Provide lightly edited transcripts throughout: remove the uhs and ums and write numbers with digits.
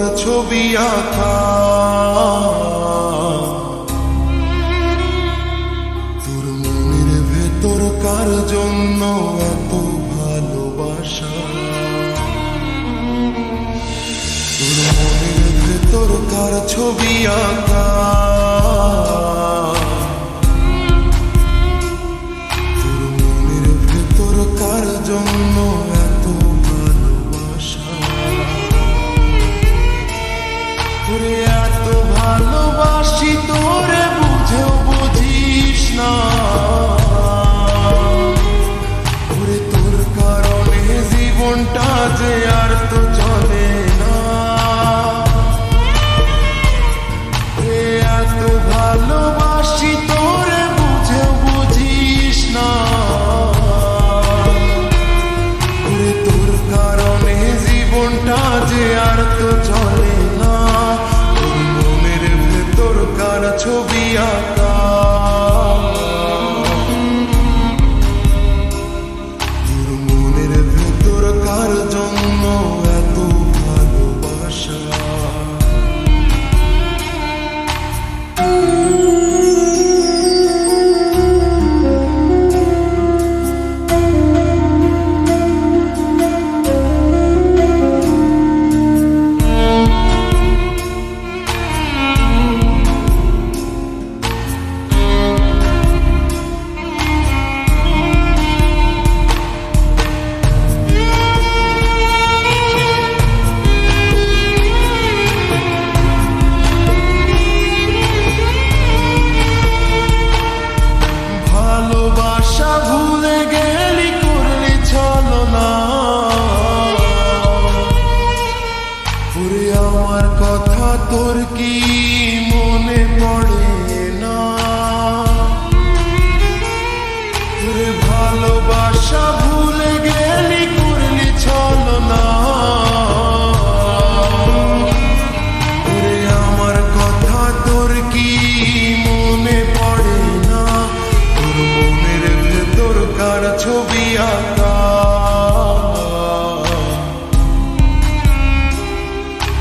কার ছবি আঁকা, তোর মনের ভেতর কার জন্য এত ভালোবাসা, তোর মনের ভেতর কার ছবি আঁকা, তোর মনের ভেতর কার জন্য এত ভালোবাসা, তোরে এত ভালোবাসি তোরে বুঝেও বুঝিস না, ওরে তোর কারণে জীবনটা যে আর তো চলে না, এত ভালোবাসি তোরে বুঝেও বুঝিস না, ওরে তোর কারণে জীবনটা যে আর তো চলে না, তোর মনের ভেতর কার ছবি আঁকা, তোর মনের ভেতর কার জন্য এত ভালোবাসা। ভালোবাসা ভুলে গেলি করলি ছলনা, ওরে আমার কথা তোর কি মনে পড়ে না, ওরে ভালোবাসা ভুলে গেলি করলি ছলনা, ওরে আমার কথা তোর কি মনে পড়ে না, তোর মনের ভেতর কার ছবি আঁকা,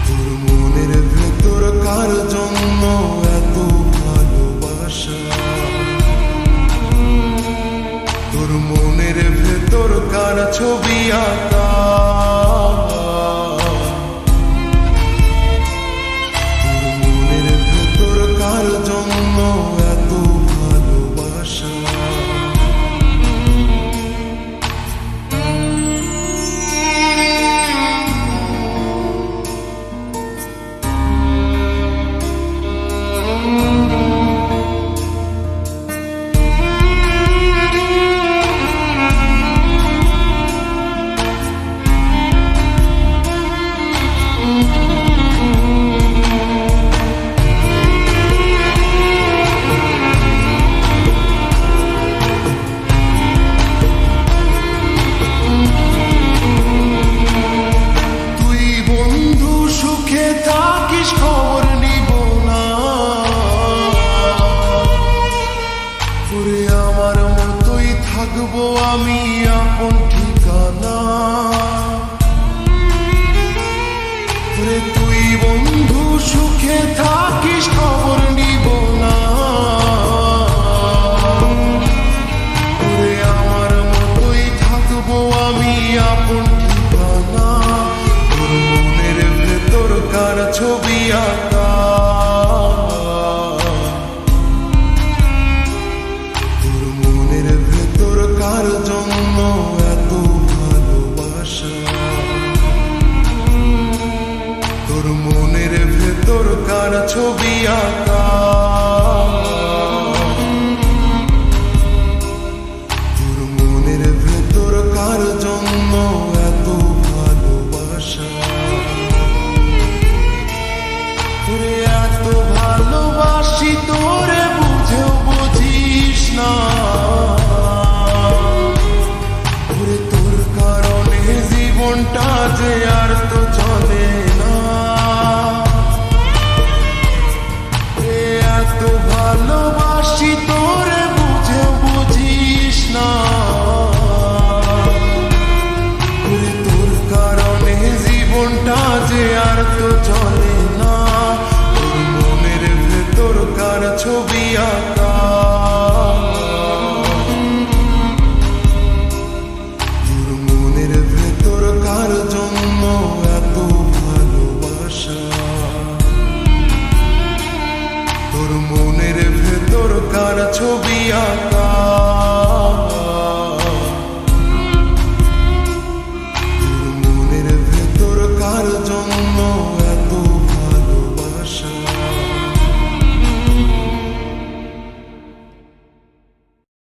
তোর মনের ভেতর কার জন্য এত ভালোবাসা, তোর মনের ভেতর কার ছবি আঁকা, তোর মনের ভেতর কার জন্য এত ভালোবাসা। থাকিস খবর নিব না, ওরে আমার মতোই থাকবো আমি আপন ঠিকানা, ওরে তুই বন্ধু সুখে থাকিস খবর নিব না, ওরে আমার মতোই থাকবো আমি আপন ঠিকানা, তোর মনের ভেতর কার ছবি আঁকা, তোর মনের ভেতর কার জন্য এত ভালোবাসা, তোর মনের ভেতর কার ছবি আঁকা, তোর মনের ভেতর কার জন্য এত ভালোবাসা, তোরে এত ভালোবাসি তোরে বুঝেও বুঝিস না, ওরে তোর কারণে জীবনটা যে আর